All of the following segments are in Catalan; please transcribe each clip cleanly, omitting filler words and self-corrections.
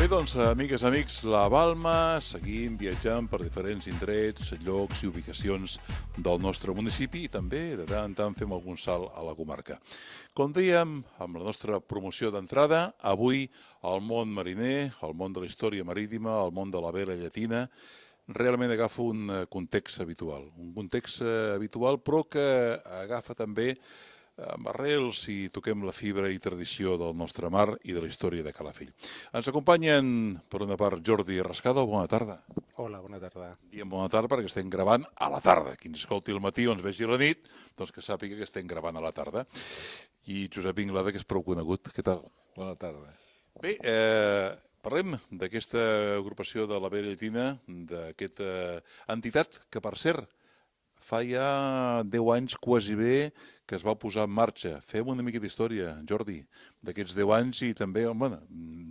Bé, doncs, amigues, amics, la Balma, seguim viatjant per diferents indrets, llocs i ubicacions del nostre municipi i també de tant en tant fem algun salt a la comarca. Com dèiem, amb la nostra promoció d'entrada, avui el món mariner, el món de la història marítima, el món de la vela llatina, realment agafa un context habitual. Un context habitual però que agafa també amb arrels i toquem la fibra i tradició del nostre mar i de la història de Calafell. Ens acompanyen, per una part, Jordi Rascado. Bona tarda. Hola, bona tarda. Diem bona tarda perquè estem gravant a la tarda. Qui ens escolti al matí o ens vegi a la nit, doncs que sàpiga que estem gravant a la tarda. I Josep Inglada, que és prou conegut. Què tal? Bona tarda. Bé, parlem d'aquesta agrupació de la vela llatina, d'aquesta entitat que, per cert, fa ja 10 anys quasi bé que es va posar en marxa. Fem una mica d'història, Jordi, d'aquests 10 anys i també, home,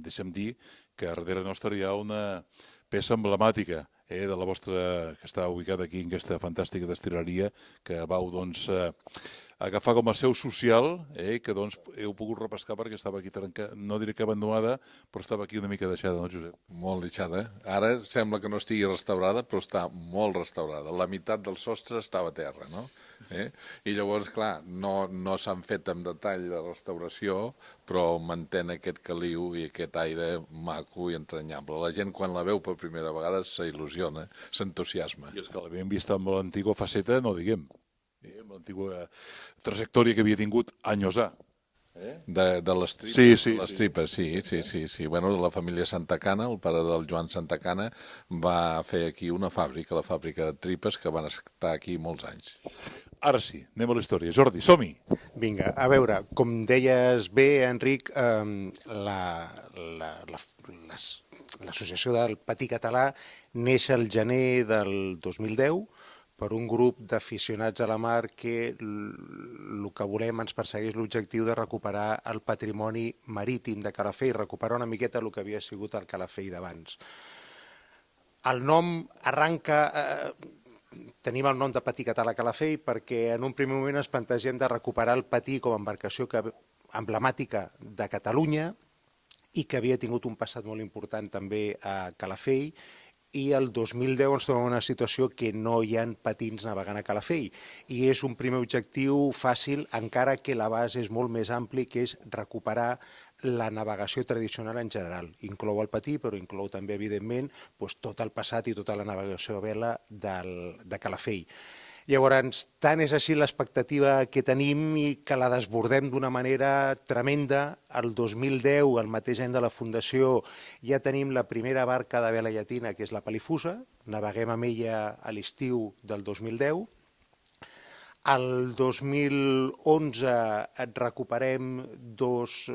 deixa'm dir que darrere nostra hi ha una peça emblemàtica de la vostra, que està ubicada aquí en aquesta fantàstica destil·leria que vau, doncs, agafar com a seu social, que doncs heu pogut repescar perquè estava aquí trencada, no diré que abandonada, però estava aquí una mica deixada, no, Josep? Molt deixada. Ara sembla que no estigui restaurada, però està molt restaurada. La meitat del sostre estava a terra, no? I llavors, clar, no s'han fet en detall la restauració, però mantén aquest caliu i aquest aire maco i entranyable. La gent, quan la veu per primera vegada, s'il·lusiona, s'entusiasma. I és que l'havíem vist amb l'antiga faceta, no diguem, amb l'antiga trajectòria que havia tingut anys A. De les tripes, Sí. tripes, sí. Bueno, la família Santacana, el pare del Joan Santacana, va fer aquí una fàbrica, la fàbrica de tripes, que van estar aquí molts anys. Ara sí, anem a la història. Jordi, som-hi! Vinga, a veure, com deies bé, Enric, l'associació del Patí Català neix el gener del 2010 per un grup d'aficionats a la mar que el que volem ens persegueix l'objectiu de recuperar el patrimoni marítim de Calafell, recuperar una miqueta el que havia sigut el Calafell d'abans. El nom arranca... Tenim el nom de Patí Català Calafell perquè en un primer moment ens plantegem de recuperar el patí com a embarcació emblemàtica de Catalunya i que havia tingut un passat molt important també a Calafell, i el 2010 ens trobem en una situació que no hi ha patins navegant a Calafell i és un primer objectiu fàcil, encara que l'abast és molt més ampli, que és recuperar la navegació tradicional en general. Inclou el patí, però inclou també, evidentment, tot el passat i tota la navegació a vela de Calafell. Llavors, tant és així l'expectativa que tenim i que la desbordem d'una manera tremenda. El 2010, el mateix any de la Fundació, ja tenim la primera barca de vela llatina, que és la Palifusa. Naveguem amb ella a l'estiu del 2010. El 2011 recuperem dos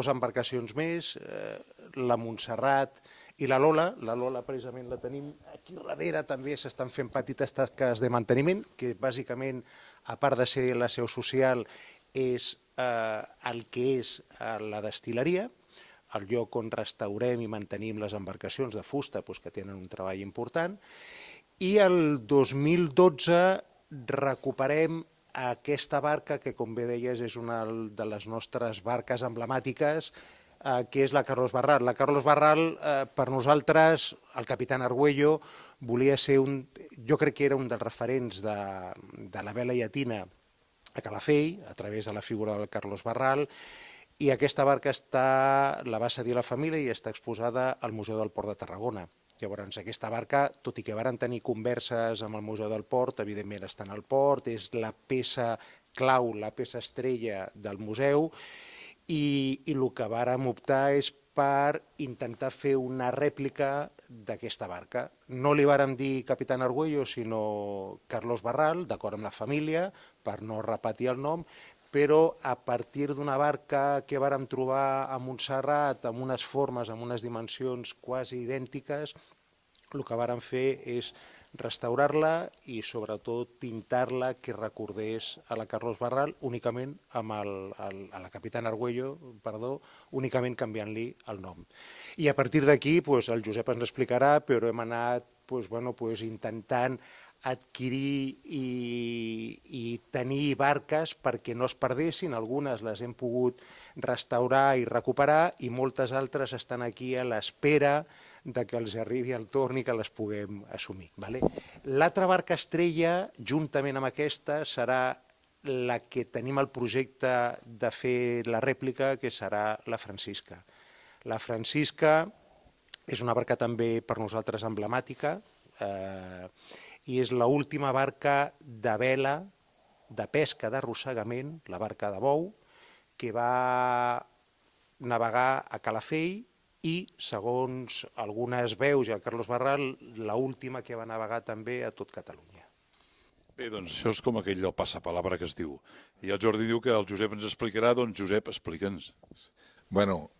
embarcacions més, la Montserrat i la Lola. La Lola precisament la tenim aquí darrere, també s'estan fent petites tasques de manteniment, que bàsicament, a part de ser la seu social, és el que és la destil·leria, el lloc on restaurem i mantenim les embarcacions de fusta que tenen un treball important. I el 2012 recuperem aquesta barca que, com bé deies, és una de les nostres barques emblemàtiques, que és la Carlos Barral. La Carlos Barral, per nosaltres, el capitán Argüello volia ser jo crec que era un dels referents de la vela llatina a Calafell, a través de la figura del Carlos Barral, i aquesta barca la va cedir a la família i està exposada al Museu del Port de Tarragona. Llavors, aquesta barca, tot i que varen tenir converses amb el Museu del Port, evidentment està en el port, és la peça clau, la peça estrella del museu, i el que vàrem optar és per intentar fer una rèplica d'aquesta barca. No li vàrem dir Capitán Argüello, sinó Carlos Barral, d'acord amb la família, per no repetir el nom, però a partir d'una barca que vàrem trobar a Montserrat, amb unes formes, amb unes dimensions quasi idèntiques, el que vàrem fer és restaurar-la i sobretot pintar-la que recordés a la Carlos Barral, únicament a la Capitán Argüello, únicament canviant-li el nom. I a partir d'aquí el Josep ens explicarà, però hem anat intentant adquirir i tenir barques perquè no es perdessin. Algunes les hem pogut restaurar i recuperar i moltes altres estan aquí a l'espera de que els arribi el torn i que les puguem assumir. L'altra barca estrella, juntament amb aquesta, serà la que tenim el projecte de fer la rèplica, que serà la Francisca. La Francisca és una barca també per nosaltres emblemàtica i és l'última barca de vela, de pesca, d'arrossegament, la barca de bou, que va navegar a Calafell i, segons algunes veus i el Carlos Barral, l'última que va navegar també a tot Catalunya. Bé, doncs això és com aquell del passapalabra que es diu. I el Jordi diu que el Josep ens explicarà, doncs Josep, explica'ns. Bueno,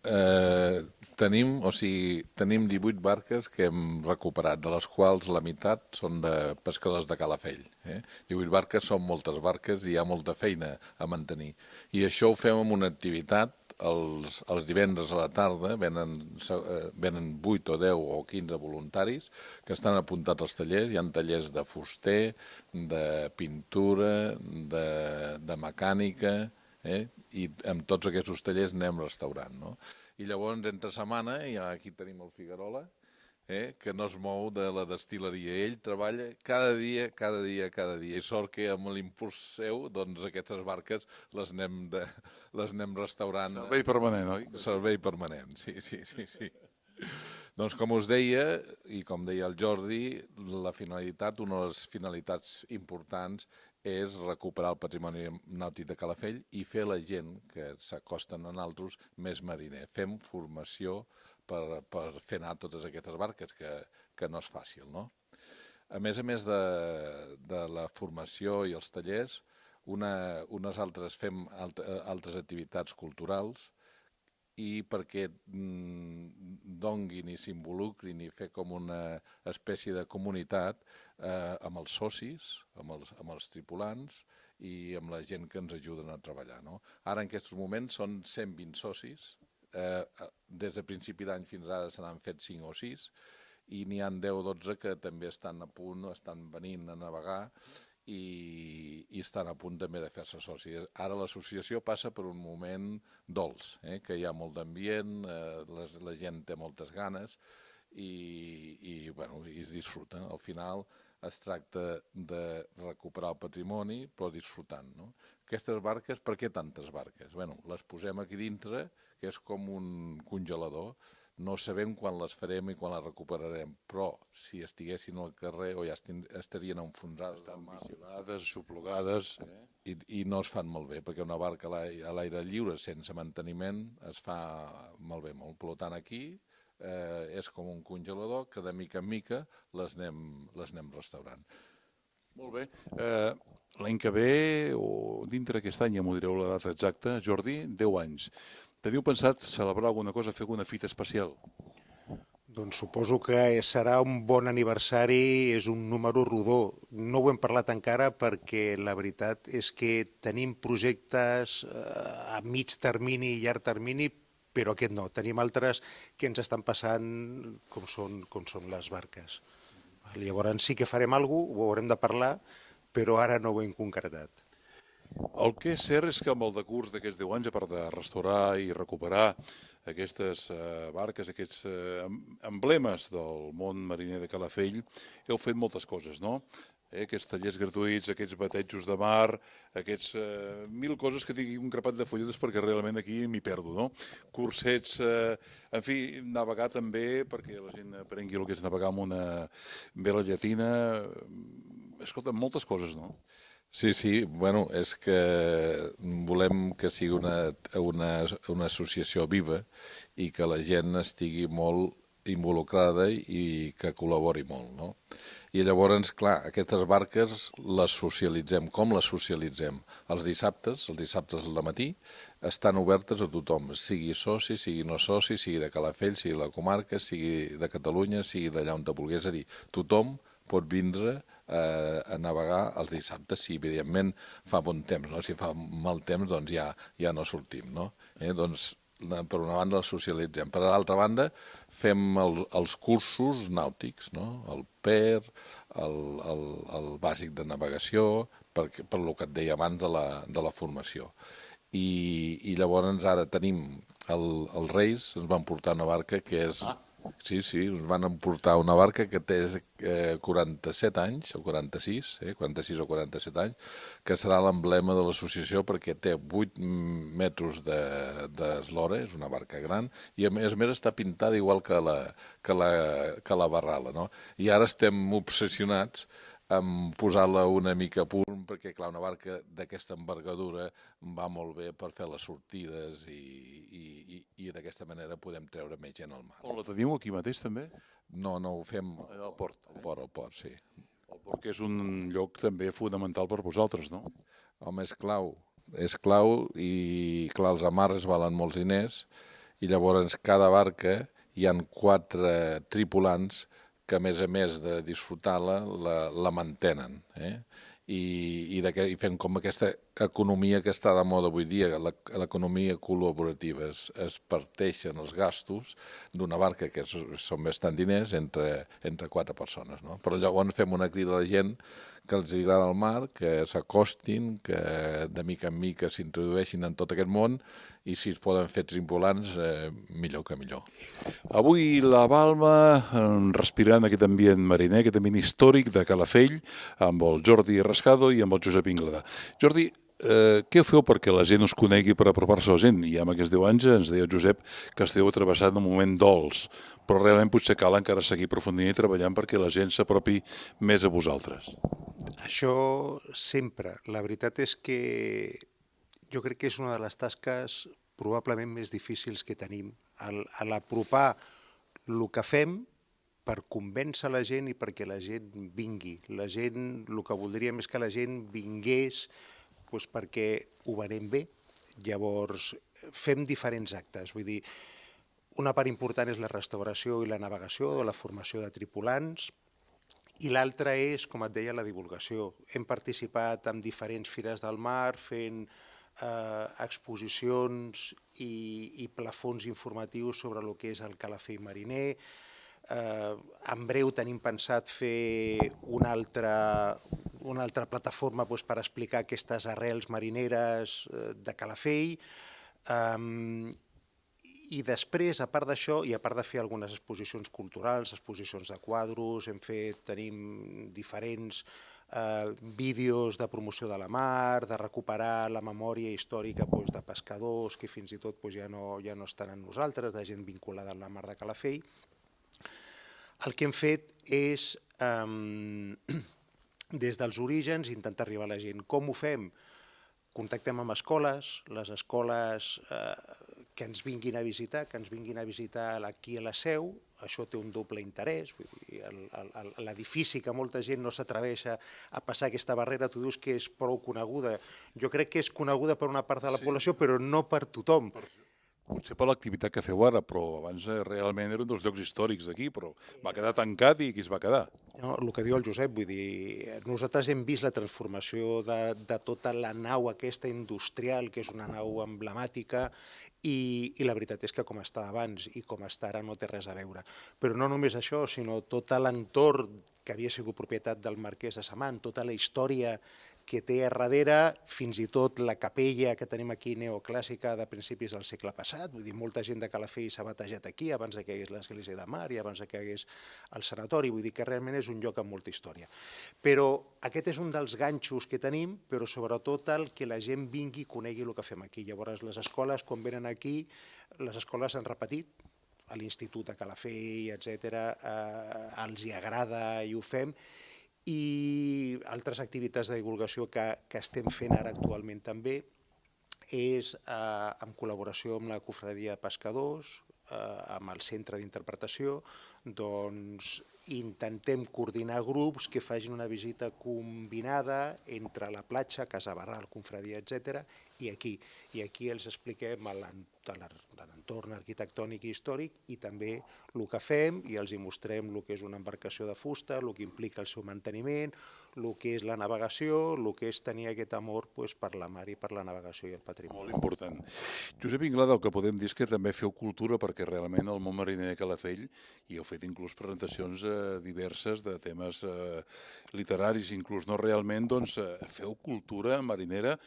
tenim 18 barques que hem recuperat, de les quals la meitat són de pescadors de Calafell. 18 barques són moltes barques i hi ha molta feina a mantenir. I això ho fem amb una activitat. Els divendres a la tarda venen 8 o 10 o 15 voluntaris que estan apuntats als tallers. Hi ha tallers de fuster, de pintura, de mecànica, i amb tots aquests tallers anem restaurant. I llavors, entre setmana, aquí tenim el Figuerola, que no es mou de la destil·leria. Ell treballa cada dia, i sort que amb l'impuls seu, doncs aquestes barques les anem restaurant. Servei permanent, oi? Servei permanent, sí. Doncs com us deia, i com deia el Jordi, una de les finalitats importants és recuperar el patrimoni nàutic de Calafell i fer la gent que s'acosten a nosaltres més mariner. Fem formació per fer anar totes aquestes barques, que no és fàcil, no? A més de la formació i els tallers, unes altres fem altres activitats culturals i perquè donguin i s'involucrin i fer com una espècie de comunitat amb els socis, amb els tripulants i amb la gent que ens ajuden a treballar. Ara, en aquests moments, són 120 socis. Des de principi d'any fins ara se n'han fet 5 o 6 i n'hi ha 10 o 12 que també estan a punt, estan venint a navegar i estan a punt també de fer-se socis. Ara l'associació passa per un moment dolç, que hi ha molt d'ambient, la gent té moltes ganes i es disfruta. Al final es tracta de recuperar el patrimoni però disfrutant. Aquestes barques, per què tantes barques? Les posem aquí dintre, que és com un congelador. No sabem quan les farem i quan les recuperarem, però si estiguessin al carrer o ja estarien enfonsades. Estan missionades, suplogades. I no es fan malbé, perquè una barca a l'aire lliure sense manteniment es fa malbé molt. Per tant, aquí és com un congelador que de mica en mica les anem restaurant. Molt bé. L'any que ve, o dintre d'aquest any, ja m'ho direu la data exacta, Jordi, 10 anys. Teniu pensat celebrar alguna cosa, fer alguna fita especial? Doncs suposo que serà un bon aniversari, és un número rodó. No ho hem parlat encara perquè la veritat és que tenim projectes a mig termini i llarg termini, però aquest no. Tenim altres que ens estan passant com són les barques. Llavors sí que farem alguna cosa, ho haurem de parlar, però ara no ho hem concretat. El que és cert és que amb el decurs d'aquests 10 anys, a part de restaurar i recuperar aquestes barques, aquests emblemes del món mariner de Calafell, heu fet moltes coses, no? Aquests tallers gratuïts, aquests batejos de mar, aquests 1000 coses que tinc un grapat de fulletes perquè realment aquí m'hi perdo, no? Cursets, en fi, navegar també perquè la gent aprengui el que és navegar amb una vela llatina. Escolta, moltes coses, no? Sí, és que volem que sigui una associació viva i que la gent estigui molt involucrada i que col·labori molt, no? I llavors, clar, aquestes barques les socialitzem. Com les socialitzem? Els dissabtes al matí, estan obertes a tothom, sigui soci, sigui no soci, sigui de Calafell, sigui de la comarca, sigui de Catalunya, sigui d'allà on te vulgui. És a dir, tothom pot vindre a navegar els dissabtes, si evidentment fa bon temps, no? Si fa mal temps, doncs ja no sortim, no? Doncs per una banda la socialitzem, per l'altra banda fem els cursos nàutics, no? El PER, el bàsic de navegació, per el que et deia abans de la formació. I llavors ara tenim els Reis, ens van portar una barca que és... Sí, ens van emportar una barca que té 47 anys, o 46, 46 o 47 anys, que serà l'emblema de l'associació perquè té 8 metres d'eslora, és una barca gran, i a més està pintada igual que la barrala, no? I ara estem obsessionats amb posar-la una mica a punt, perquè, clar, una barca d'aquesta envergadura va molt bé per fer les sortides i d'aquesta manera podem treure més gent al mar. On la teniu, aquí mateix, també? No, ho fem al port. Al port, sí. El port, que és un lloc també fonamental per vosaltres, no? Home, és clau i, clar, els amarres valen molts diners i llavors cada barca hi han 4 tripulants que, a més de disfrutar-la, la mantenen, i fem com aquesta economia que està de moda avui dia, l'economia col·laborativa. Es parteixen els gastos d'una barca, que són bastant diners, entre 4 persones, no? Però llavors fem una crida a la gent que els agrada el mar, que s'acostin, que de mica en mica s'introdueixin en tot aquest món, i si es poden fer tripulants, millor que millor. Avui la Balma respirant aquest ambient mariner, aquest ambient històric de Calafell, amb el Jordi Rascado i amb el Josep Inglada. Jordi, què feu perquè la gent us conegui, per apropar-se a la gent? I amb aquests 10 anys ens deia el Josep que esteu travessant un moment dolç, però realment potser cal encara seguir aprofundint i treballant perquè la gent s'apropi més a vosaltres. Això sempre. La veritat és que jo crec que és una de les tasques probablement més difícils que tenim, a l'apropar el que fem per convèncer la gent i perquè la gent vingui. La gent, el que voldríem és que la gent vingués perquè ho venem bé. Llavors, fem diferents actes. Vull dir, una part important és la restauració i la navegació, la formació de tripulants, i l'altra és, com et deia, la divulgació. Hem participat en diferents fires del mar, fent exposicions i plafons informatius sobre el que és el Calafell mariner. En breu tenim pensat fer una altra plataforma per explicar aquestes arrels marineres de Calafell. I després, a part d'això, i a part de fer algunes exposicions culturals, exposicions de quadros, tenim diferents vídeos de promoció de la mar, de recuperar la memòria històrica de pescadors que fins i tot ja no estan amb nosaltres, de gent vinculada a la mar de Calafell. El que hem fet és, des dels orígens, intentar arribar a la gent. Com ho fem? Contactem amb escoles, les escoles que ens vinguin a visitar, aquí a la Seu. Això té un doble interès. L'edifici, que molta gent no s'atreveix a passar aquesta barrera, tu dius que és prou coneguda. Jo crec que és coneguda per una part de la població, però no per tothom. Potser per l'activitat que feu ara, però abans realment era un dels llocs històrics d'aquí, però va quedar tancat i aquí es va quedar. No, el que diu el Josep, vull dir, nosaltres hem vist la transformació de tota la nau aquesta industrial, que és una nau emblemàtica, i la veritat és que com estava abans i com està ara no té res a veure. Però no només això, sinó tot l'entorn que havia sigut propietat del marquès de Samant, tota la història que té a darrere, fins i tot la capella que tenim aquí neoclàssica de principis del segle passat. Vull dir, molta gent de Calafell s'ha batejat aquí abans que hi hagués l'església de Mar i abans que hi hagués el sanatori. Vull dir que realment és un lloc amb molta història. Però aquest és un dels ganxos que tenim, però sobretot el que la gent vingui i conegui el que fem aquí. Llavors, les escoles, quan venen aquí, les escoles han repetit, a l'Institut de Calafell, etc., els hi agrada i ho fem. I altres activitats de divulgació que estem fent ara actualment també és en col·laboració amb la Cofradia de Pescadors, amb el Centre d'Interpretació, doncs intentem coordinar grups que facin una visita combinada entre la platja, Casa Barral, Confradia, etc. i aquí. I aquí els expliquem l'entorn arquitectònic i històric i també el que fem i els hi mostrem el que és una embarcació de fusta, el que implica el seu manteniment, el que és la navegació, el que és tenir aquest amor per la mar i per la navegació i el patrimoni. Molt important. Josep Inglada, el que podem dir és que també feu cultura perquè realment el món mariner de Calafell, i heu fet inclús presentacions diverses de temes literaris, inclús no realment, doncs feu cultura marinera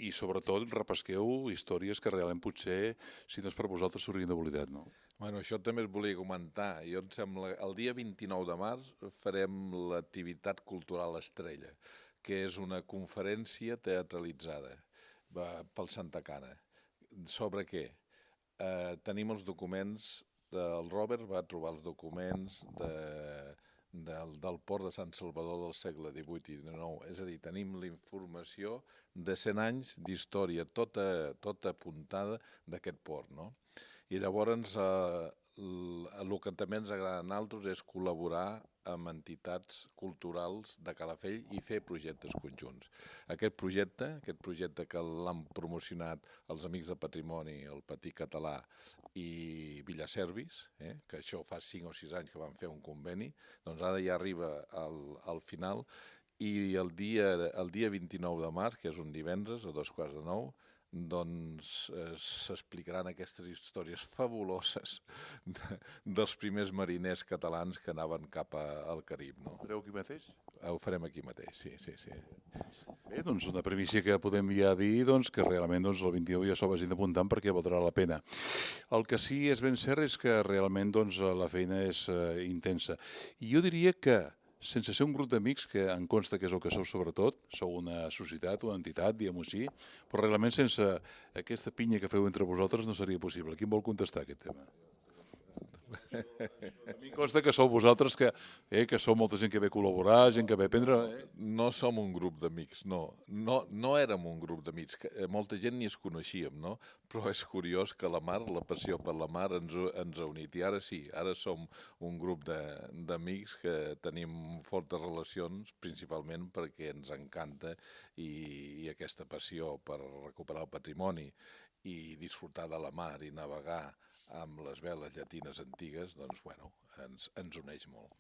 i sobretot repesqueu històries que realment potser, si no és per vosaltres, s'haurien d'oblidat, no? Bueno, això també es volia comentar. Jo em sembla, el dia 29 de març farem l'activitat cultural Estrella, que és una conferència teatralitzada pel Santa Cana. Sobre què? Tenim els documents, el Robert va trobar els documents del port de Sant Salvador del segle XVIII i XIX. És a dir, tenim la informació de 100 anys d'història, tota apuntada d'aquest port, no? I llavors el que també ens agrada a nosaltres és col·laborar amb entitats culturals de Calafell i fer projectes conjunts. Aquest projecte que l'han promocionat els Amics del Patrimoni, el Patí Català i Villaservis, que això fa 5 o 6 anys que van fer un conveni, doncs ara ja arriba al final i el dia 29 de març, que és un divendres a 8:45, doncs s'explicaran aquestes històries fabuloses dels primers mariners catalans que anaven cap al Carib. Ho fareu aquí mateix? Ho farem aquí mateix, sí. Bé, doncs una premissió que podem ja dir que realment el 29 ja s'ho vagin apuntant perquè valdrà la pena. El que sí és ben cert és que realment la feina és intensa. I jo diria que sense ser un grup d'amics, que em consta que és el que sou sobretot, sou una societat, una entitat, diguem-ho així, però realment sense aquesta pinya que feu entre vosaltres no seria possible. Qui em vol contestar aquest tema? A mi em consta que sou vosaltres, que sou molta gent que ve a col·laborar, gent que ve a aprendre... No som un grup d'amics, no érem un grup d'amics, molta gent ni es coneixíem, no? Però és curiós que la passió per la mar ens ha unit, i ara sí, ara som un grup d'amics que tenim fortes relacions, principalment perquè ens encanta i aquesta passió per recuperar el patrimoni i disfrutar de la mar i navegar amb les veles llatines antigues, doncs, bueno, ens uneix molt.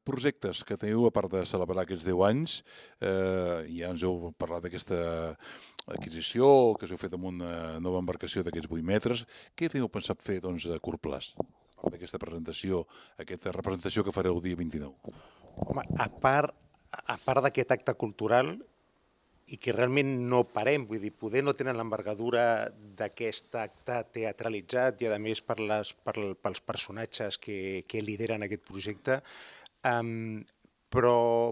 Projectes que teniu, a part de celebrar aquests 10 anys, ja ens heu parlat d'aquesta adquisició que us heu fet amb una nova embarcació d'aquests 8 metres. Què teniu pensat fer, doncs, a curt plaç? A part d'aquesta presentació, aquesta representació que fareu el dia 29. Home, a part d'aquest acte cultural, i que realment no parem, vull dir, poder no tenen l'envergadura d'aquest acte teatralitzat i a més pels personatges que lideren aquest projecte, però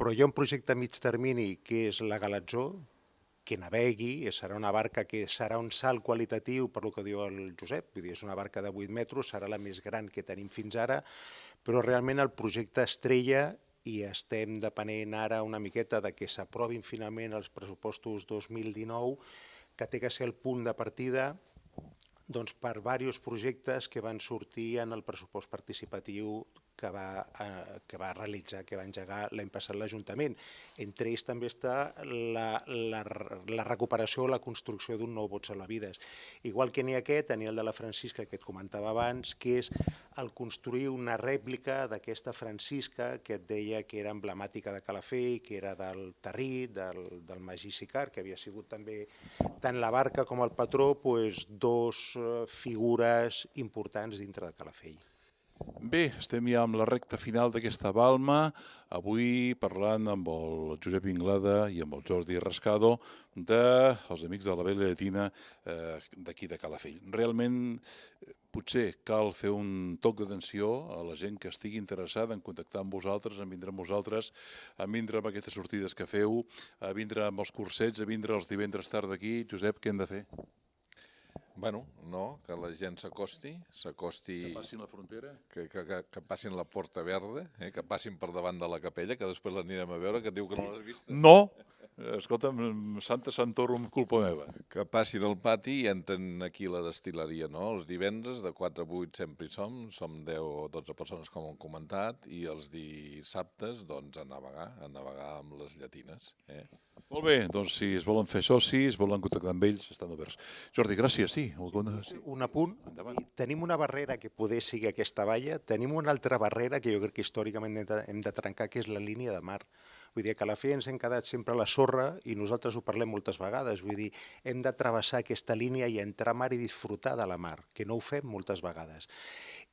hi ha un projecte a mig termini que és la Galatzó, que navegui, serà una barca que serà un salt qualitatiu per lo que diu el Josep, vull dir, és una barca de 8 metres, serà la més gran que tenim fins ara, però realment el projecte estrella, i estem depenent ara una miqueta de que s'aprovin finalment els pressupostos 2019, que té que ser el punt de partida doncs, per diversos projectes que van sortir en el pressupost participatiu que va realitzar, que va engegar l'any passat l'Ajuntament. Entre ells també està la recuperació o la construcció d'un nou bot salvavides. Igual que n'hi ha aquest, n'hi ha el de la Francisca, que et comentava abans, que és el construir una rèplica d'aquesta Francisca que et deia que era emblemàtica de Calafell, que era del Territ, del Magí Sicard, que havia sigut també tant la barca com el patró, dos figures importants dintre de Calafell. Bé, estem ja amb la recta final d'aquesta balma, avui parlant amb el Josep Inglada i amb el Jordi Rascado dels Amics de la Vela Llatina d'aquí de Calafell. Realment, potser cal fer un toc d'atenció a la gent que estigui interessada en contactar amb vosaltres, en vindre amb vosaltres, a vindre amb aquestes sortides que feu, a vindre amb els cursets, a vindre els divendres tard d'aquí. Josep, què hem de fer? Bueno, no, que la gent s'acosti... Que passin la frontera? Que passin la Porta Verda, que passin per davant de la capella, que després l'anirem a veure, que diu que no l'has vist. No, Escolta'm, Santa Santorum, culpa meva. Que passin al pati i entren aquí a la destil·leria, no? Els divendres de 4 a 8 sempre hi som 10 o 12 persones, com hem comentat, i els dissabtes, doncs, a navegar amb les llatines. Molt bé, doncs si es volen fer socis, volen contactar amb ells, estan oberts. Jordi, gràcies, sí. Sí. Un apunt. Endavant. Tenim una barrera que poder sigui aquesta valla, tenim una altra barrera que jo crec que històricament hem de trencar, que és la línia de mar. Vull dir que a la fi ens hem quedat sempre a la sorra i nosaltres ho parlem moltes vegades. Vull dir, hem de travessar aquesta línia i entrar a mar i disfrutar de la mar, que no ho fem moltes vegades.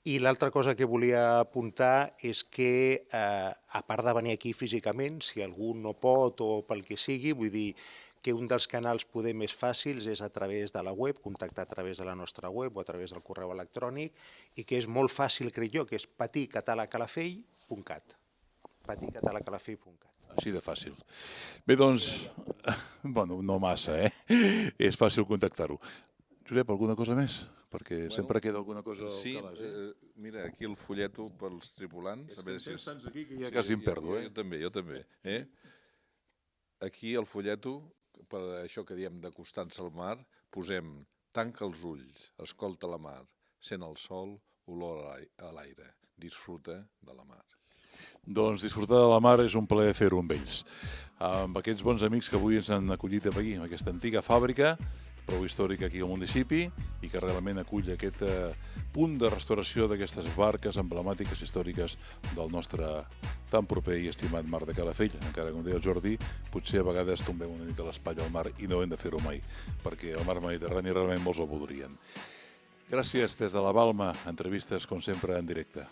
I l'altra cosa que volia apuntar és que, a part de venir aquí físicament, si algú no pot o pel que sigui, vull dir que un dels canals poder més fàcils és a través de la web, contactar a través de la nostra web o a través del correu electrònic, i que és molt fàcil, crec jo, que és paticatalaCalafell.cat. paticatalaCalafell.cat. Així de fàcil. Bé, doncs, bueno, no massa, És fàcil contactar-ho. Josep, alguna cosa més? Perquè sempre queda alguna cosa al calaix. Mira, aquí el folleto pels tripulants. És que en tens tants aquí que ja quasi em perdo, Jo també. Aquí el folleto, per això que diem d'acostar-se al mar, posem tanca els ulls, escolta la mar, sent el sol, olor a l'aire, disfruta de la mar. Doncs disfrutar de la mar és un plaer fer-ho amb ells. Amb aquests bons amics que avui ens han acollit aquí, en aquesta antiga fàbrica, prou històrica aquí al municipi, i que realment acull aquest punt de restauració d'aquestes barques emblemàtiques històriques del nostre tan proper i estimat mar de Calafell. Encara, com deia el Jordi, potser a vegades tombem una mica l'espatlla al mar i no hem de fer-ho mai, perquè el mar Mediterrani realment molts ho voldrien. Gràcies des de la Balma, entrevistes com sempre en directe.